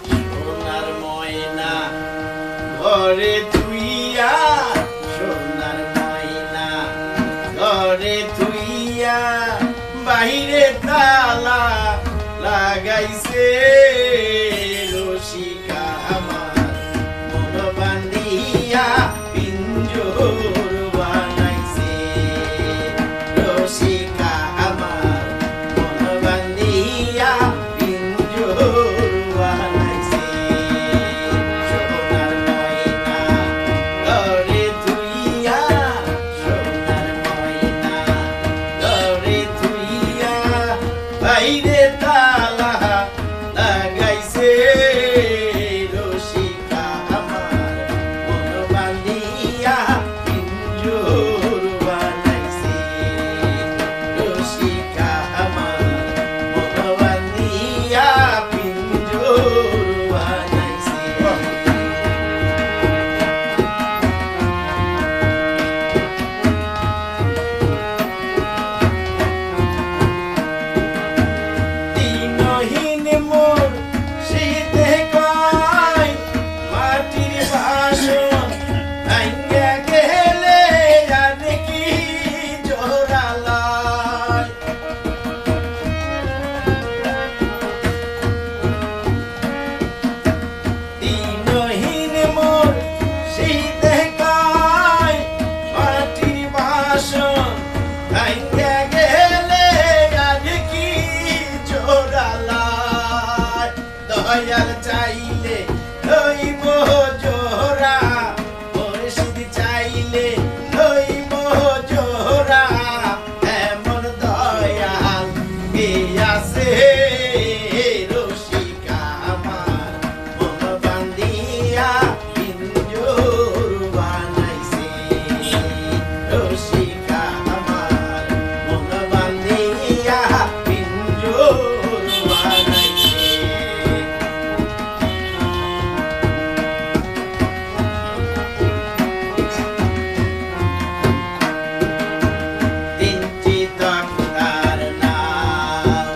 সোনার ময়না ঘরে তুইয়া, সোনার ময়না ঘরে তুইয়া, বাহিরে তালা লাগাইছে রসিকা আমার মন বান্ধিয়া পিঞ্জর বানাইছে। রসিকা আমার মন বান্ধিয়া পিঞ্জর বানাইছে। সোনার ময়না ঘরে তুইয়া, সোনার ময়না ঘরে তুইয়া, বাইরে তালা লাগাইছে রসিকা আমার মন বান্ধিয়া পিঞ্জর বানাইছে। রসিকা আমার মন বান্ধিয়া পিঞ্জর বানাইছে। দিনহীন মোর শীতে কয় মাটির বাসন ভাঙ্গা গেলে আর কি জোড়ালায়। দিনহীন মোর শীতে কয় মাটির বাসন ভাঙ্গা গেলে আর কি জোড়ালায়। দয়াল চাইলে লইব জোড়া, মুর্শিদ চাইলে লইব জোড়া, এমন দয়াল কে আছে রসিকা আমার মন বান্ধিয়া পিঞ্জর বানাইছে। রসিকা আমার মন বান্ধিয়া পিঞ্জর বানাইছে। তিনটি তক্তার নাও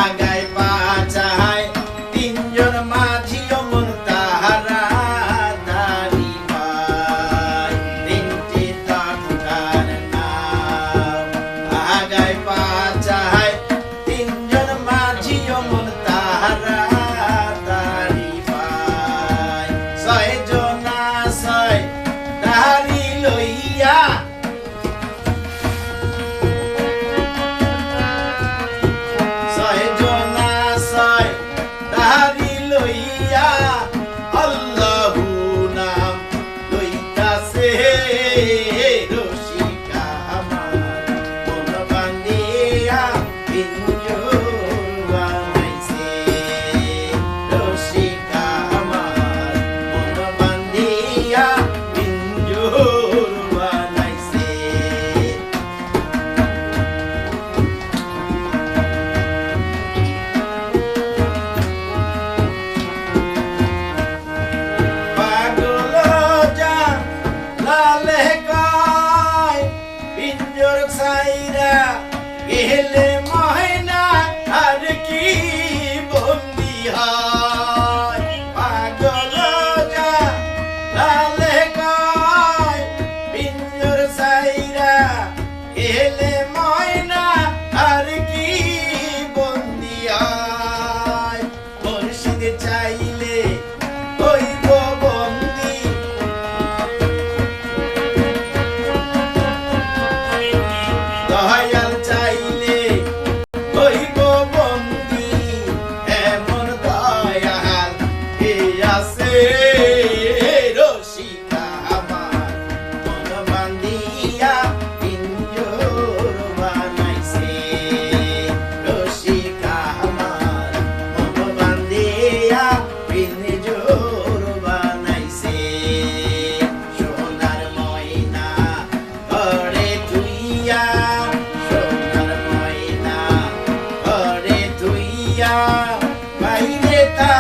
আগায় পাছায়, তিনজন মাঝি অমন তাহারা দাড়ি পায়। তিনটি তক্তার নাও আগায় পাছায়, তিনজন মাঝি অমন তাহারা দাড়ি পায়। ছয়জন ছয় দাড়ি লইয়া, ছয়জন ছয় দাড়ি লইয়া, আল্লাহু নাম লইতাছে রসিকা আমার মন বান্ধিয়া পিঞ্জর বানাইছে। রসিকা আমার মন বান্ধিয়া পিঞ্জর বানাইছে। পাগল যা লালে কয় পিঞ্জর ছাইরা গেলে ময়না আর কি বন্দি হয়। পাগল যা লালে কয় পিঞ্জর ছাইরা গেলে ময়না আর কি বন্দি হয়। মুর্শিদ চাইলে হইব বন্দি, দয়াল চাইলে হইব বন্দি, এমন দয়াল কে আছে রসিকা আমার মন বান্ধিয়া পিঞ্জর বানাইছে। রসিকা আমার মন বান্ধিয়া পিঞ্জর বানাইছে। সোনার ময়না ঘরে তুইয়া, সোনার ময়না ঘরে তুইয়া, বাইরে তা